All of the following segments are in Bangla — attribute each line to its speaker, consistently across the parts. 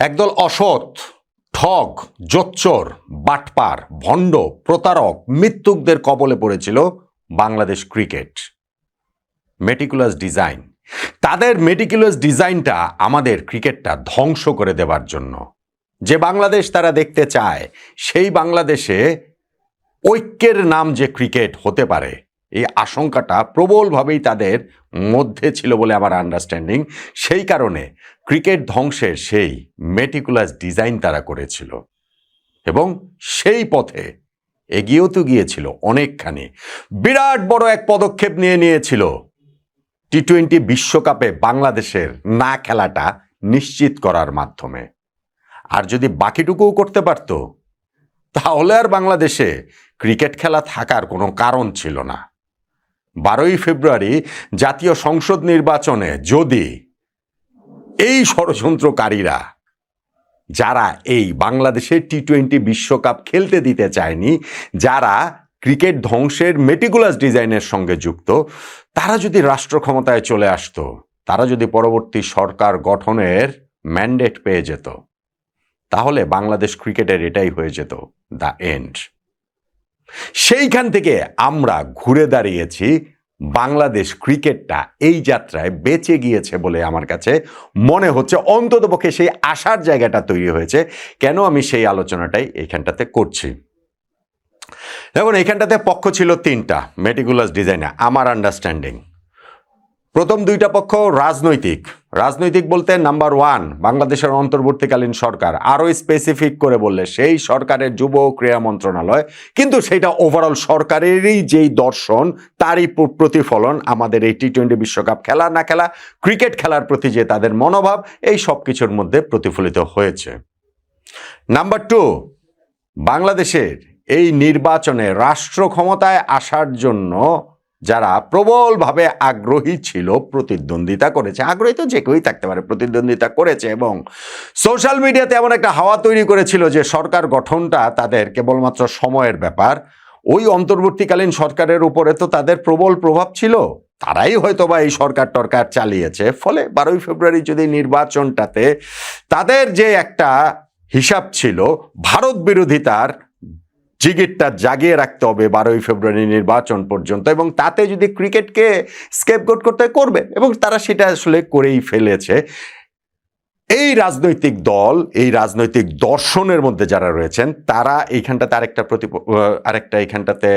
Speaker 1: একদল অসৎ, ঠগ, জোচ্চোর, বাটপার, ভণ্ড, প্রতারক, মিথ্যুকদের কবলে পড়েছিল বাংলাদেশ ক্রিকেট। মেটিকুলাস ডিজাইন, তাদের মেটিকুলাস ডিজাইনটা আমাদের ক্রিকেটটা ধ্বংস করে দেবার জন্য। যে বাংলাদেশ তারা দেখতে চায়, সেই বাংলাদেশে ঐক্যের নাম যে ক্রিকেট হতে পারে, এই আশঙ্কাটা প্রবলভাবেই তাদের মধ্যে ছিল বলে আমার আন্ডারস্ট্যান্ডিং। সেই কারণে ক্রিকেট ধ্বংসের সেই মেটিকুলাস ডিজাইন তারা করেছিল এবং সেই পথে এগিয়েও তো গিয়েছিল অনেকখানি। বিরাট বড় এক পদক্ষেপ নিয়েছিল টি-20 বিশ্বকাপে বাংলাদেশের না খেলাটা নিশ্চিত করার মাধ্যমে। আর যদি বাকিটুকুও করতে পারত, তাহলে আর বাংলাদেশে ক্রিকেট খেলা থাকার কোনো কারণ ছিল না। 12ই ফেব্রুয়ারি জাতীয় সংসদ নির্বাচনে যদি এই ষড়যন্ত্রকারীরা, যারা এই বাংলাদেশের টি-20 বিশ্বকাপ খেলতে দিতে চায়নি, যারা ক্রিকেট ধ্বংসের মেটিকুলাস ডিজাইনের সঙ্গে যুক্ত, তারা যদি রাষ্ট্র ক্ষমতায় চলে আসতো, তারা যদি পরবর্তী সরকার গঠনের ম্যান্ডেট পেয়ে যেত, তাহলে বাংলাদেশ ক্রিকেটের এটাই হয়ে যেত দ্য এন্ড। সেইখান থেকে আমরা ঘুরে দাঁড়িয়েছি, বাংলাদেশ ক্রিকেটটা এই যাত্রায় বেঁচে গিয়েছে বলে আমার কাছে মনে হচ্ছে। অন্ততপক্ষে সেই আশার জায়গাটা তৈরি হয়েছে। কেন আমি সেই আলোচনাটাই এইখানটাতে করছি? দেখুন, এইখানটাতে পক্ষ ছিল 3টা মেটিকুলাস ডিজাইনে আমার আন্ডারস্ট্যান্ডিং। প্রথম 2টা পক্ষ রাজনৈতিক বলতে নাম্বার 1 বাংলাদেশের অন্তর্বর্তীকালীন সরকার, আরও স্পেসিফিক করে বললে সেই সরকারের যুব ও ক্রীড়া মন্ত্রণালয়। কিন্তু সেটা ওভারঅল সরকারেরই যেই দর্শন, তারই প্রতিফলন আমাদের এই টি-20 বিশ্বকাপ খেলা না খেলা, ক্রিকেট খেলার প্রতি যে তাদের মনোভাব, এই সব কিছুর মধ্যে প্রতিফলিত হয়েছে। নাম্বার 2, বাংলাদেশের এই নির্বাচনে রাষ্ট্র ক্ষমতায় আসার জন্য যারা প্রবলভাবে আগ্রহী ছিল, প্রতিদ্বন্দ্বিতা করেছে, আগ্রহী তো যে কেউই থাকতে পারে, প্রতিদ্বন্দ্বিতা করেছে এবং সোশ্যাল মিডিয়াতে এমন একটা হাওয়া তৈরি করেছিল যে সরকার গঠনটা তাদের কেবলমাত্র সময়ের ব্যাপার। ওই অন্তর্বর্তীকালীন সরকারের উপরে তো তাদের প্রবল প্রভাব ছিল, তারাই হয়তো বা এই সরকার টরকার চালিয়েছে। ফলে 12ই ফেব্রুয়ারি যদি নির্বাচনটাতে তাদের যে একটা হিসাব ছিল, ভারত বিরোধিতার জিগিরটা জাগিয়ে রাখতে হবে 12ই ফেব্রুয়ারি নির্বাচন পর্যন্ত, এবং তাতে যদি ক্রিকেটকে স্কেপগোট করতে করবে, এবং তারা সেটা আসলে করেই ফেলেছে। এই রাজনৈতিক দল, এই রাজনৈতিক দর্শনের মধ্যে যারা রয়েছেন, তারা এইখানটাতে আরেকটা এইখানটাতে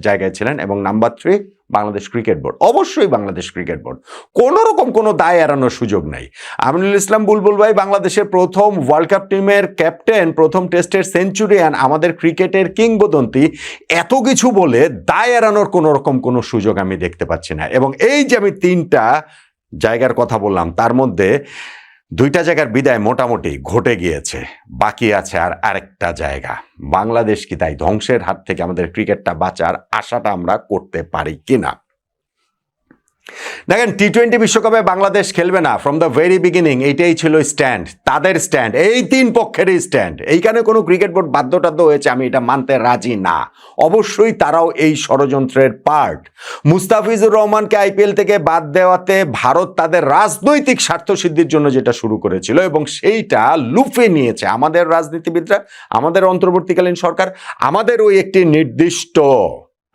Speaker 1: জায়গায় ছিলেন। এবং নাম্বার 3, বাংলাদেশ ক্রিকেট বোর্ড। অবশ্যই বাংলাদেশ ক্রিকেট বোর্ড, কোনো রকম কোনো দায় এড়ানোর সুযোগ নাই। আমিনুল ইসলাম বুলবুল ভাই বাংলাদেশের প্রথম ওয়ার্ল্ড কাপ টিমের ক্যাপ্টেন, প্রথম টেস্টের সেঞ্চুরিয়ান, আমাদের ক্রিকেটের কিংবদন্তি, এত কিছু বলে দায় এড়ানোর কোনো রকম কোনো সুযোগ আমি দেখতে পাচ্ছি না। এবং এই যে আমি 3টা জায়গার কথা বললাম, তার মধ্যে 2টা জায়গার বিদায় মোটামুটি ঘটে গিয়েছে, বাকি আছে আর আরেকটা জায়গা। বাংলাদেশ কি তাই ধ্বংসের হাত থেকে আমাদের ক্রিকেটটা বাঁচার আশাটা আমরা করতে পারি কিনা? দেখেন, টি-20 বিশ্বকাপে বাংলাদেশ খেলবে না ফ্রম দ্য ভেরি বিগিনিং, এইটাই ছিল স্ট্যান্ড, তাদের স্ট্যান্ড, এই 3 পক্ষেরই স্ট্যান্ড। এইখানে কোনো ক্রিকেট বোর্ড বাধ্যটাধ্য হয়েছে আমি এটা মানতে রাজি না। অবশ্যই তারাও এই ষড়যন্ত্রের পার্ট। মুস্তাফিজুর রহমানকে আইপিএল থেকে বাদ দেওয়াতে ভারত তাদের রাজনৈতিক স্বার্থসিদ্ধির জন্য যেটা শুরু করেছিল, এবং সেইটা লুফে নিয়েছে আমাদের রাজনীতিবিদরা, আমাদের অন্তর্বর্তীকালীন সরকার, আমাদের ওই একটি নির্দিষ্ট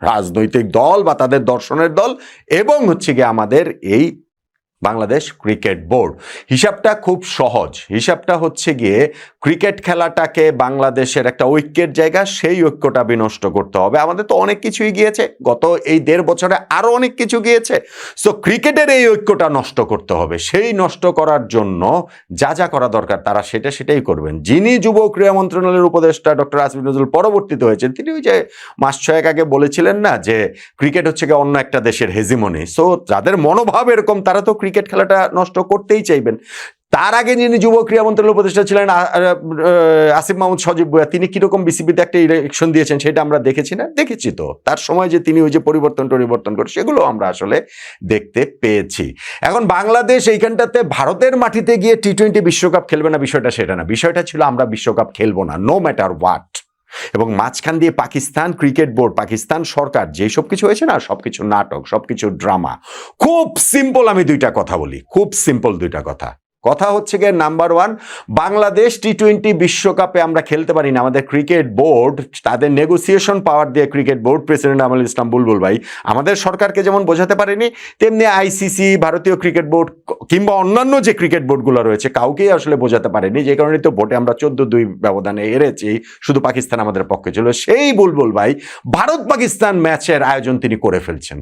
Speaker 1: রাজনৈতিক দল বা তাদের দর্শনের দল, এবং হচ্ছে গিয়ে আমাদের এই বাংলাদেশ ক্রিকেট বোর্ড। হিসাবটা খুব সহজ। হিসাবটা হচ্ছে গিয়ে ক্রিকেট খেলাটাকে বাংলাদেশের একটা ঐক্যের জায়গা, সেই ঐক্যটা বিনষ্ট করতে হবে। আমাদের তো অনেক কিছুই গিয়েছে, গত এই 1.5 বছরে আরো অনেক কিছু গিয়েছে। সো ক্রিকেটের এই ঐক্যটা নষ্ট করতে হবে। সেই নষ্ট করার জন্য যা যা করা দরকার তারা সেটাই করবেন। যিনি যুব ক্রীড়া মন্ত্রণালয়ের উপদেষ্টা ডক্টর আসিফ নজরুল পরবর্তীতে হয়েছেন, তিনি ওই যে মাস 6 আগে বলেছিলেন না যে ক্রিকেট হচ্ছে গিয়ে অন্য একটা দেশের হেজিমনি। সো যাদের মনোভাব এরকম, তারা তো ক্রিকেট খেলাটা নষ্ট করতেই চাইবেন। তার আগে যিনি যুব ক্রীড়া মন্ত্রণালয়ের উপদেষ্টা ছিলেন আসিফ মাহমুদ সজীব ভুঁইয়া, তিনি কিরকম বিসিবিতে একটা ইলেকশন দিয়েছেন সেটা আমরা দেখেছি না? দেখেছি তো। তার সময় যে তিনি ওই যে পরিবর্তন করে, সেগুলো আমরা আসলে দেখতে পেয়েছি। এখন বাংলাদেশ এইখানটাতে ভারতের মাটিতে গিয়ে টি-20 বিশ্বকাপ খেলবে না, বিষয়টা সেটা না। বিষয়টা ছিল আমরা বিশ্বকাপ খেলবো না, নো ম্যাটার হোয়াট। এবং মাঝখান দিয়ে পাকিস্তান ক্রিকেট বোর্ড, পাকিস্তান সরকার, যেই সব কিছু হয়েছে না, সবকিছু নাটক, সবকিছু ড্রামা। খুব সিম্পল আমি 2টা কথা বলি, খুব সিম্পল 2টা কথা। কথা হচ্ছে গিয়ে নাম্বার ওয়ান, বাংলাদেশ টি-20 বিশ্বকাপে আমরা খেলতে পারি না। আমাদের ক্রিকেট বোর্ড, তাদের নেগোসিয়েশন পাওয়ার দিয়ে ক্রিকেট বোর্ড, প্রেসিডেন্ট আমল ইসলাম বুলবুল ভাই আমাদের সরকারকে যেমন বোঝাতে পারেনি, তেমনি আইসিসি, ভারতীয় ক্রিকেট বোর্ড কিংবা অন্যান্য যে ক্রিকেট বোর্ডগুলো রয়েছে কাউকেই আসলে বোঝাতে পারেনি। যে কারণে তো ভোটে আমরা 14-2 ব্যবধানে হেরেছি, শুধু পাকিস্তান আমাদের পক্ষে ছিল। সেই বুলবুল ভাই ভারত পাকিস্তান ম্যাচের আয়োজন তিনি করে ফেলছেন,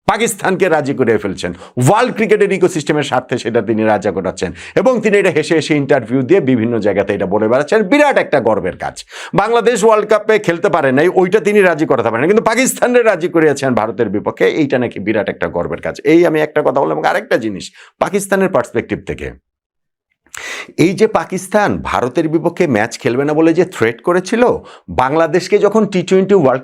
Speaker 1: পাকিস্তানকে রাজি করে ফেলছেন, ওয়ার্ল্ড ক্রিকেটের ইকোসিস্টেমের স্বার্থে সেটা তিনি রাজা করাচ্ছেন, এবং তিনি এটা হেসে হেসে ইন্টারভিউ দিয়ে বিভিন্ন জায়গাতে এটা বলে বেড়াচ্ছেন। বিরাট একটা গর্বের কাজ। বাংলাদেশ ওয়ার্ল্ড কাপে খেলতে পারে নাই, ওইটা তিনি রাজি করাতে পারেন, কিন্তু পাকিস্তানের রাজি করিয়েছেন ভারতের বিপক্ষে, এইটা নাকি বিরাট একটা গর্বের কাজ। এই আমি একটা কথা বললাম। এবং আরেকটা জিনিস পাকিস্তানের পার্সপেক্টিভ থেকে, এই যে পাকিস্তান ভারতের বিপক্ষে ম্যাচ খেলবে না বলে যে থ্রেট করেছিল, বাংলাদেশকে যখন টি-20 ওয়ার্ল্ড